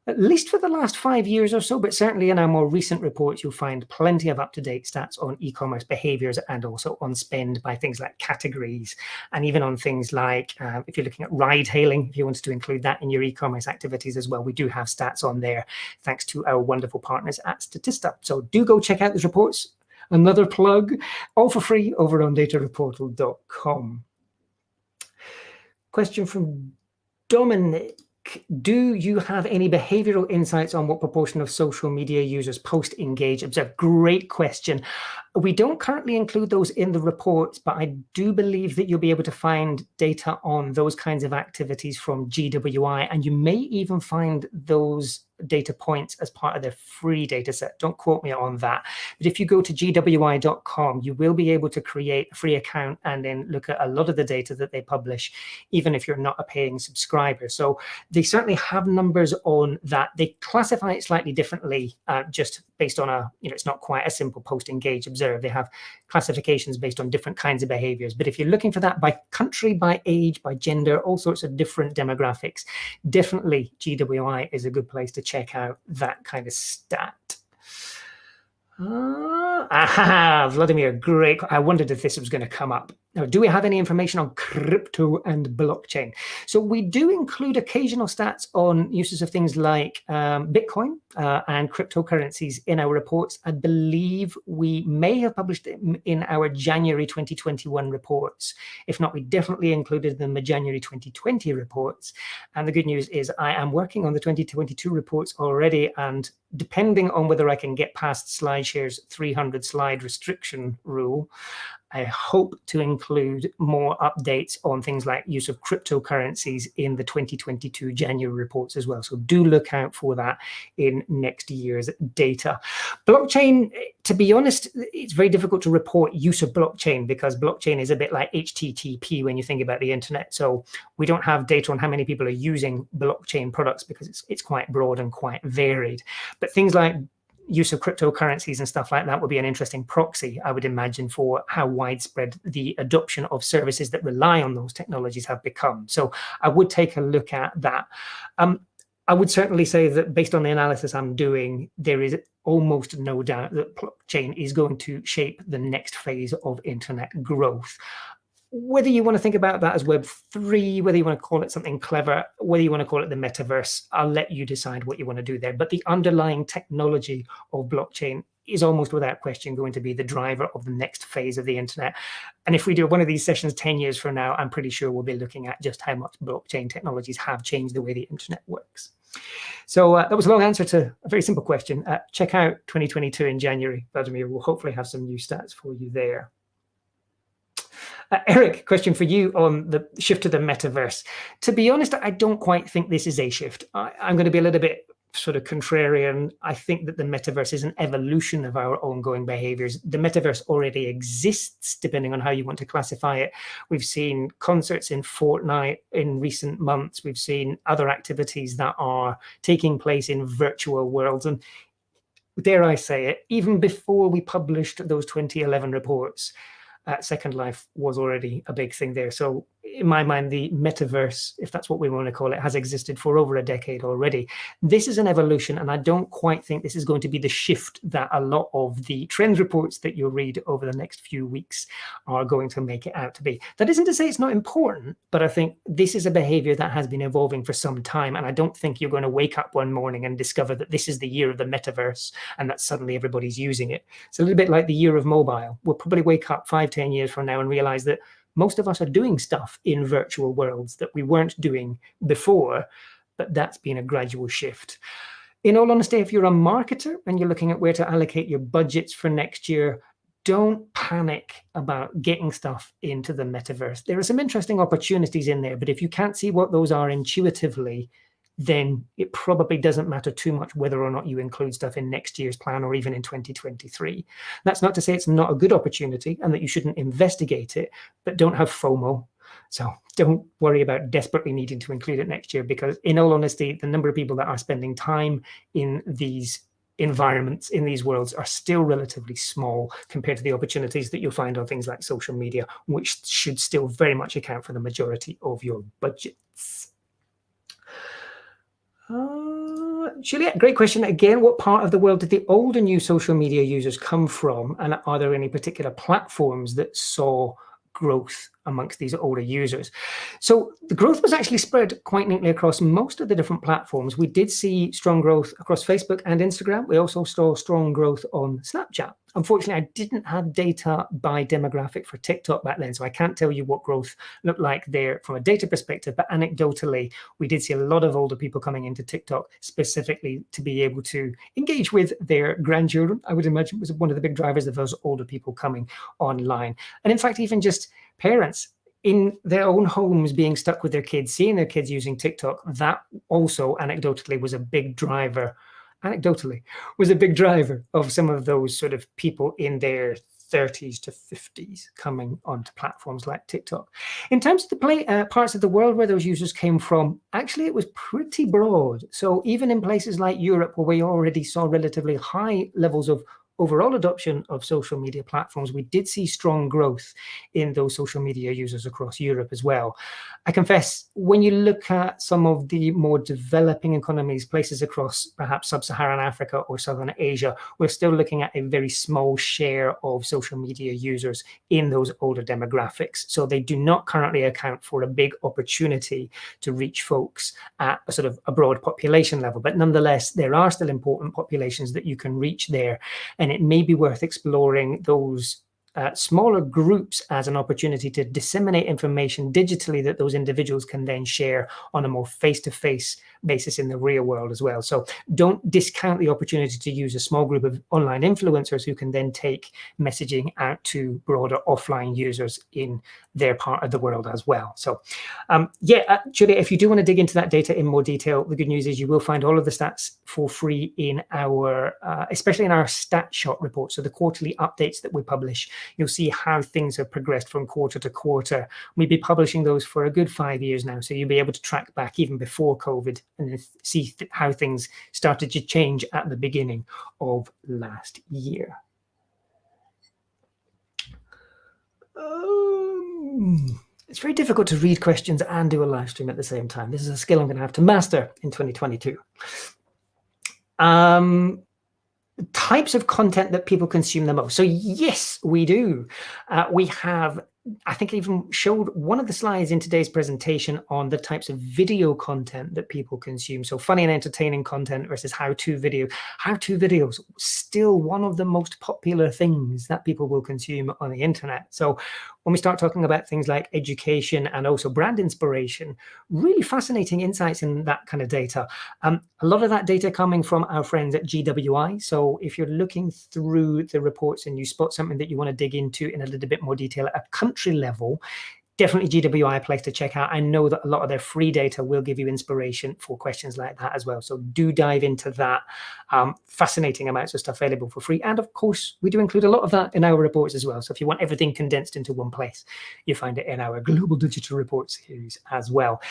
at least for the last 5 years or so, but certainly in our more recent reports, you'll find plenty of up-to-date stats on e-commerce behaviors and also on spend by things like categories, and even on things like, if you're looking at ride hailing, if you wanted to include that in your e-commerce activities as well, we do have stats on there, thanks to our wonderful partners at Statista. So do go check out those reports. Another plug, all for free over on datareportal.com. Question from Dominic. do you have any behavioral insights on what proportion of social media users post-engage, observe? Great question. We don't currently include those in the reports, but I do believe that you'll be able to find data on those kinds of activities from GWI, and you may even find those data points as part of their free data set. Don't quote me on that. But if you go to gwi.com, you will be able to create a free account and then look at a lot of the data that they publish, even if you're not a paying subscriber. So they certainly have numbers on that. They classify it slightly differently, just based on it's not quite a simple post-engage observe. They have classifications based on different kinds of behaviors. But if you're looking for that by country, by age, by gender, all sorts of different demographics, definitely GWI is a good place to check out that kind of stat. Vladimir, great. I wondered if this was going to come up. Now, do we have any information on crypto and blockchain? So we do include occasional stats on uses of things like Bitcoin and cryptocurrencies in our reports. I believe we may have published it in our January 2021 reports. If not, we definitely included them in the January 2020 reports. And the good news is I am working on the 2022 reports already, and depending on whether I can get past SlideShare's 300 slide restriction rule, I hope to include more updates on things like use of cryptocurrencies in the 2022 January reports as well. So do look out for that in next year's data. Blockchain, to be honest, it's very difficult to report use of blockchain because blockchain is a bit like HTTP when you think about the internet. So we don't have data on how many people are using blockchain products because it's quite broad and quite varied. But things like use of cryptocurrencies and stuff like that would be an interesting proxy, I would imagine, for how widespread the adoption of services that rely on those technologies have become. So I would take a look at that. I would certainly say that based on the analysis I'm doing, there is almost no doubt that blockchain is going to shape the next phase of internet growth. Whether you want to think about that as Web3, whether you want to call it something clever, whether you want to call it the metaverse, I'll let you decide what you want to do there. But the underlying technology of blockchain is almost without question going to be the driver of the next phase of the internet. And if we do one of these sessions 10 years from now, I'm pretty sure we'll be looking at just how much blockchain technologies have changed the way the internet works. So that was a long answer to a very simple question. Check out 2022 in January. Vladimir will hopefully have some new stats for you there. Eric, question for you on the shift to the metaverse. To be honest, I don't quite think this is a shift. I'm going to be a little bit sort of contrarian. I think that the metaverse is an evolution of our ongoing behaviors. The metaverse already exists, depending on how you want to classify it. We've seen concerts in Fortnite in recent months. We've seen other activities that are taking place in virtual worlds. And dare I say it, even before we published those 2011 reports, Second Life was already a big thing there. So in my mind, the metaverse, if that's what we want to call it, has existed for over a decade already. This is an evolution, and I don't quite think this is going to be the shift that a lot of the trends reports that you'll read over the next few weeks are going to make it out to be. That isn't to say it's not important, but I think this is a behavior that has been evolving for some time, and I don't think you're going to wake up one morning and discover that this is the year of the metaverse and that suddenly everybody's using it. It's a little bit like the year of mobile. We'll probably wake up 5-10 years from now and realize that most of us are doing stuff in virtual worlds that we weren't doing before, but that's been a gradual shift. In all honesty, if you're a marketer and you're looking at where to allocate your budgets for next year, don't panic about getting stuff into the metaverse. There are some interesting opportunities in there, but if you can't see what those are intuitively, then it probably doesn't matter too much whether or not you include stuff in next year's plan or even in 2023. That's not to say it's not a good opportunity and that you shouldn't investigate it, but don't have FOMO. So don't worry about desperately needing to include it next year, because in all honesty, the number of people that are spending time in these environments, in these worlds, are still relatively small compared to the opportunities that you'll find on things like social media, which should still very much account for the majority of your budgets. Juliet, great question. Again, what part of the world did the older new social media users come from? And are there any particular platforms that saw growth amongst these older users. So the growth was actually spread quite neatly across most of the different platforms. We did see strong growth across Facebook and Instagram. We also saw strong growth on Snapchat. Unfortunately, I didn't have data by demographic for TikTok back then, so I can't tell you what growth looked like there from a data perspective, but anecdotally, we did see a lot of older people coming into TikTok specifically to be able to engage with their grandchildren. I would imagine was one of the big drivers of those older people coming online. And in fact, even just parents in their own homes being stuck with their kids, seeing their kids using TikTok, that also anecdotally was a big driver of some of those sort of people in their 30s to 50s coming onto platforms like TikTok. In terms of the parts of the world where those users came from, actually it was pretty broad. So even in places like Europe, where we already saw relatively high levels of overall adoption of social media platforms, we did see strong growth in those social media users across Europe as well. I confess, when you look at some of the more developing economies, places across perhaps sub-Saharan Africa or Southern Asia, we're still looking at a very small share of social media users in those older demographics. So they do not currently account for a big opportunity to reach folks at a sort of a broad population level. But nonetheless, there are still important populations that you can reach there. And it may be worth exploring those smaller groups as an opportunity to disseminate information digitally that those individuals can then share on a more face-to-face basis in the real world as well. So don't discount the opportunity to use a small group of online influencers who can then take messaging out to broader offline users in their part of the world as well. So Julia, if you do want to dig into that data in more detail, the good news is you will find all of the stats for free in our, especially in our StatShot report. So the quarterly updates that we publish, you'll see how things have progressed from quarter to quarter. We'll be publishing those for a good 5 years now. So you'll be able to track back even before COVID and see how things started to change at the beginning of last year. It's very difficult to read questions and do a live stream at the same time. This is a skill I'm going to have to master in 2022. Types of content that people consume the most. So yes, we do. We have, I think I even showed one of the slides in today's presentation on the types of video content that people consume. So funny and entertaining content versus how-to video. How-to videos, still one of the most popular things that people will consume on the internet. So when we start talking about things like education and also brand inspiration, really fascinating insights in that kind of data. A lot of that data coming from our friends at GWI. So if you're looking through the reports and you spot something that you want to dig into in a little bit more detail at a country level, definitely GWI a place to check out. I know that a lot of their free data will give you inspiration for questions like that as well. So do dive into that. Fascinating amounts of stuff available for free. And of course, we do include a lot of that in our reports as well. So if you want everything condensed into one place, you find it in our Global Digital Report series as well.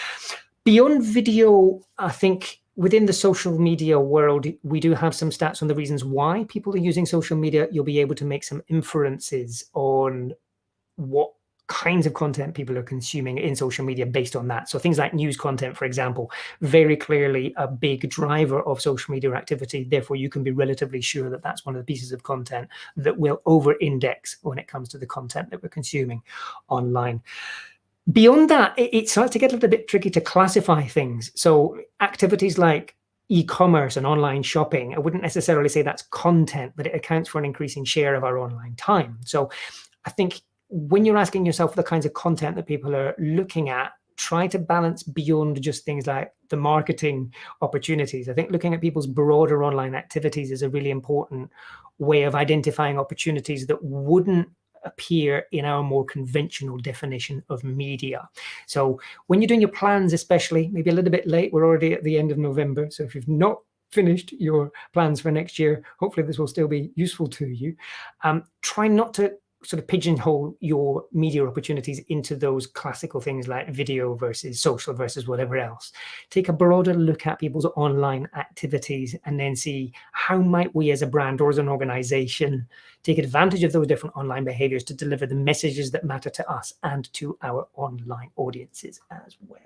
Beyond video, I think within the social media world, we do have some stats on the reasons why people are using social media. You'll be able to make some inferences on what kinds of content people are consuming in social media based on that. So things like news content, for example, very clearly a big driver of social media activity. Therefore, you can be relatively sure that that's one of the pieces of content that will over-index when it comes to the content that we're consuming online. Beyond that, it starts to get a little bit tricky to classify things. So activities like e-commerce and online shopping, I wouldn't necessarily say that's content, but it accounts for an increasing share of our online time. So I think when you're asking yourself the kinds of content that people are looking at, try to balance beyond just things like the marketing opportunities. I think looking at people's broader online activities is a really important way of identifying opportunities that wouldn't appear in our more conventional definition of media. So when you're doing your plans, especially, maybe a little bit late, we're already at the end of November. So if you've not finished your plans for next year, hopefully this will still be useful to you. Try not to sort of pigeonhole your media opportunities into those classical things like video versus social versus whatever else. Take a broader look at people's online activities and then see how might we as a brand or as an organization take advantage of those different online behaviors to deliver the messages that matter to us and to our online audiences as well.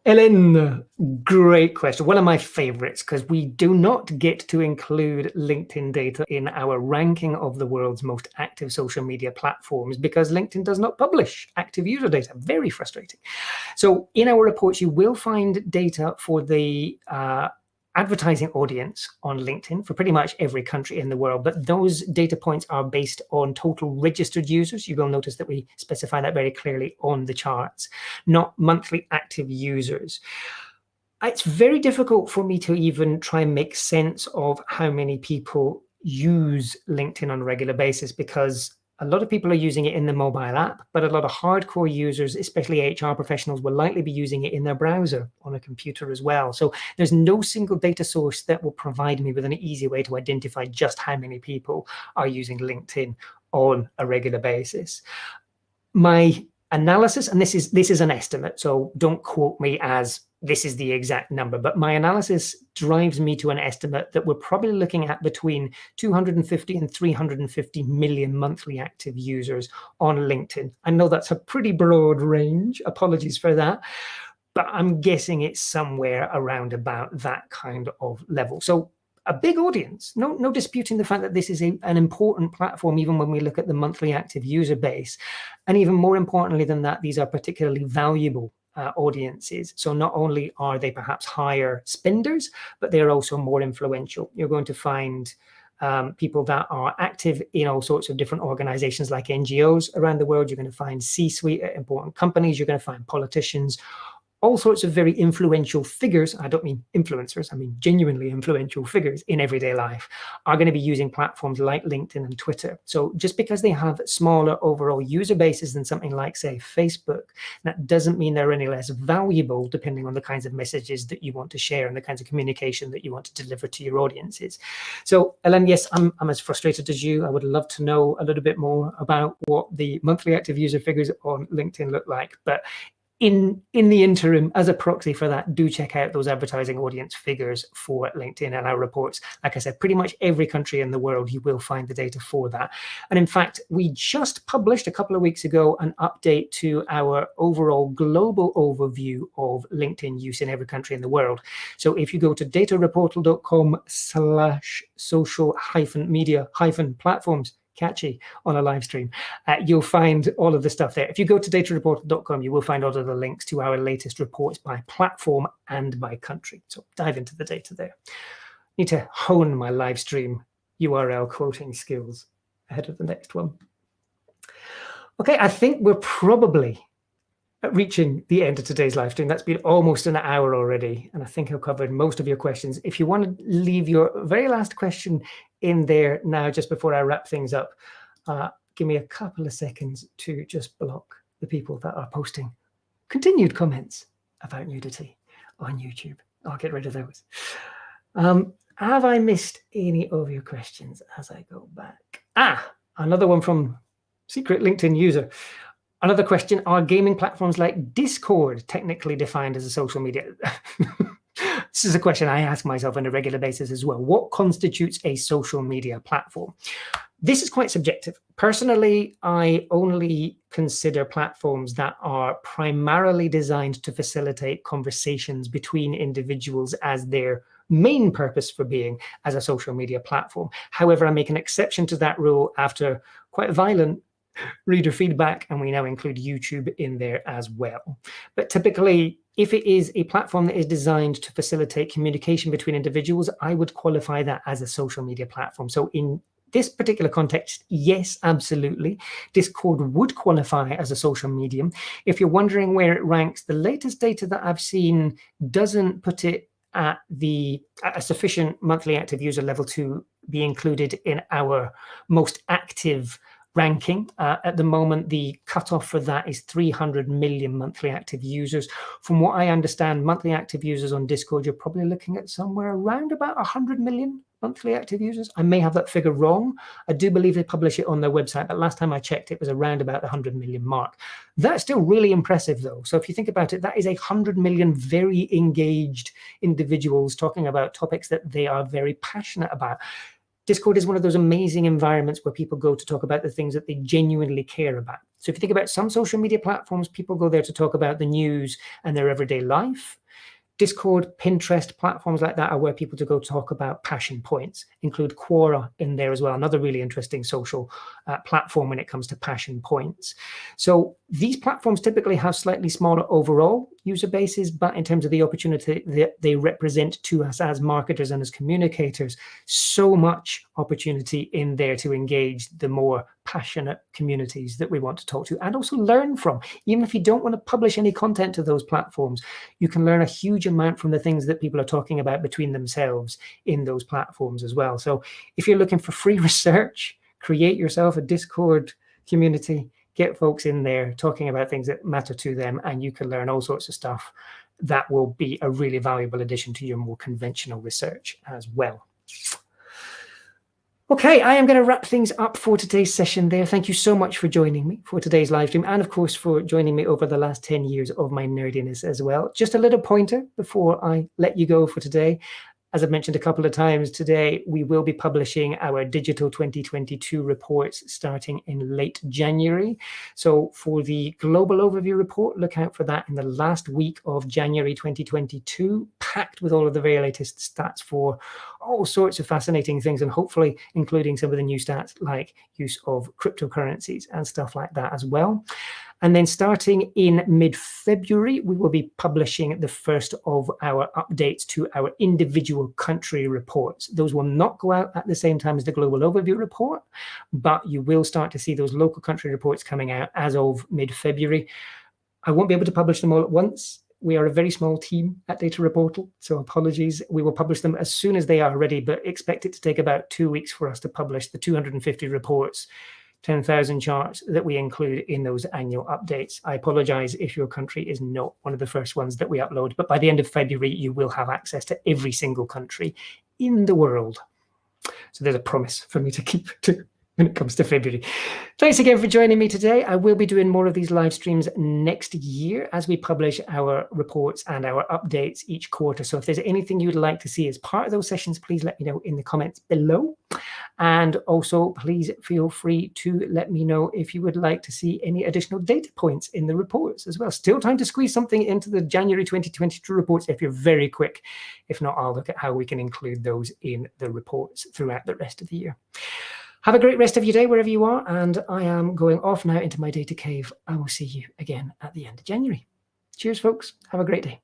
Ellen, great question. One of my favorites, because we do not get to include LinkedIn data in our ranking of the world's most active social media platforms because LinkedIn does not publish active user data. Very frustrating. So in our reports, you will find data for the advertising audience on LinkedIn for pretty much every country in the world, but those data points are based on total registered users. You will notice that we specify that very clearly on the charts, not monthly active users. It's very difficult for me to even try and make sense of how many people use LinkedIn on a regular basis because a lot of people are using it in the mobile app, but a lot of hardcore users, especially HR professionals, will likely be using it in their browser on a computer as well. So there's no single data source that will provide me with an easy way to identify just how many people are using LinkedIn on a regular basis. My analysis, and this is an estimate, so don't quote me as this is the exact number, but my analysis drives me to an estimate that we're probably looking at between 250 and 350 million monthly active users on LinkedIn. I know that's a pretty broad range, apologies for that, but I'm guessing it's somewhere around about that kind of level. So a big audience, no disputing the fact that this is an important platform, even when we look at the monthly active user base. And even more importantly than that, these are particularly valuable audiences. So not only are they perhaps higher spenders, but they're also more influential. You're going to find people that are active in all sorts of different organizations like NGOs around the world. You're going to find C-suite at important companies. You're going to find politicians, all sorts of very influential figures. I don't mean influencers, I mean genuinely influential figures in everyday life are going to be using platforms like LinkedIn and Twitter. So just because they have smaller overall user bases than something like, say, Facebook, that doesn't mean they're any less valuable depending on the kinds of messages that you want to share and the kinds of communication that you want to deliver to your audiences. So, Ellen, yes, I'm as frustrated as you. I would love to know a little bit more about what the monthly active user figures on LinkedIn look like. But in the interim, as a proxy for that, do check out those advertising audience figures for LinkedIn and our reports. Like I said, pretty much every country in the world, you will find the data for that. And in fact, we just published a couple of weeks ago an update to our overall global overview of LinkedIn use in every country in the world. So if you go to datareportal.com/social-media-platforms, catchy on a live stream, you'll find all of the stuff there. If you go to datareportal.com, you will find all of the links to our latest reports by platform and by country. So dive into the data there. Need to hone my live stream URL quoting skills ahead of the next one. Okay, I think we're probably reaching the end of today's live stream. That's been almost an hour already, and I think I've covered most of your questions. If you want to leave your very last question in there now, just before I wrap things up, give me a couple of seconds to just block the people that are posting continued comments about nudity on YouTube. I'll get rid of those. Have I missed any of your questions as I go back? Another one from secret LinkedIn user. Another question, are gaming platforms like Discord technically defined as a social media? This is a question I ask myself on a regular basis as well. What constitutes a social media platform? This is quite subjective. Personally, I only consider platforms that are primarily designed to facilitate conversations between individuals as their main purpose for being as a social media platform. However, I make an exception to that rule after quite violent reader feedback, and we now include YouTube in there as well. But typically, if it is a platform that is designed to facilitate communication between individuals, I would qualify that as a social media platform. So in this particular context, yes, absolutely. Discord would qualify as a social medium. If you're wondering where it ranks, the latest data that I've seen doesn't put it at a sufficient monthly active user level to be included in our most active ranking. At the moment, the cutoff for that is 300 million monthly active users. From what I understand, monthly active users on Discord, you're probably looking at somewhere around about 100 million monthly active users. I may have that figure wrong. I do believe they publish it on their website, but last time I checked, it was around about the 100 million mark. That's still really impressive, though. So if you think about it, that is 100 million very engaged individuals talking about topics that they are very passionate about. Discord is one of those amazing environments where people go to talk about the things that they genuinely care about. So if you think about some social media platforms, people go there to talk about the news and their everyday life. Discord, Pinterest, platforms like that are where people to go talk about passion points. Include Quora in there as well, another really interesting social platform when it comes to passion points. So these platforms typically have slightly smaller overall user bases, but in terms of the opportunity that they represent to us as marketers and as communicators, so much opportunity in there to engage the more passionate communities that we want to talk to and also learn from. Even if you don't want to publish any content to those platforms, you can learn a huge amount from the things that people are talking about between themselves in those platforms as well. So if you're looking for free research, create yourself a Discord community, get folks in there talking about things that matter to them, and you can learn all sorts of stuff that will be a really valuable addition to your more conventional research as well. Okay, I am going to wrap things up for today's session there. Thank you so much for joining me for today's live stream, and of course for joining me over the last 10 years of my nerdiness as well. Just a little pointer before I let you go for today. As I've mentioned a couple of times today, we will be publishing our digital 2022 reports starting in late January. So for the global overview report, look out for that in the last week of January 2022, packed with all of the very latest stats for all sorts of fascinating things, and hopefully including some of the new stats like use of cryptocurrencies and stuff like that as well. And then starting in mid-February, we will be publishing the first of our updates to our individual country reports. Those will not go out at the same time as the global overview report, but you will start to see those local country reports coming out as of mid-February. I won't be able to publish them all at once. We are a very small team at Data Reportal, so apologies. We will publish them as soon as they are ready, but expect it to take about 2 weeks for us to publish the 250 reports, 10,000 charts that we include in those annual updates. I apologize if your country is not one of the first ones that we upload, but by the end of February, you will have access to every single country in the world. So there's a promise for me to keep to when it comes to February. Thanks again for joining me today. I will be doing more of these live streams next year as we publish our reports and our updates each quarter. So if there's anything you'd like to see as part of those sessions, please let me know in the comments below. And also, please feel free to let me know if you would like to see any additional data points in the reports as well. Still time to squeeze something into the January 2022 reports if you're very quick. If not, I'll look at how we can include those in the reports throughout the rest of the year. Have a great rest of your day wherever you are, and I am going off now into my data cave. I will see you again at the end of January. Cheers, folks. Have a great day.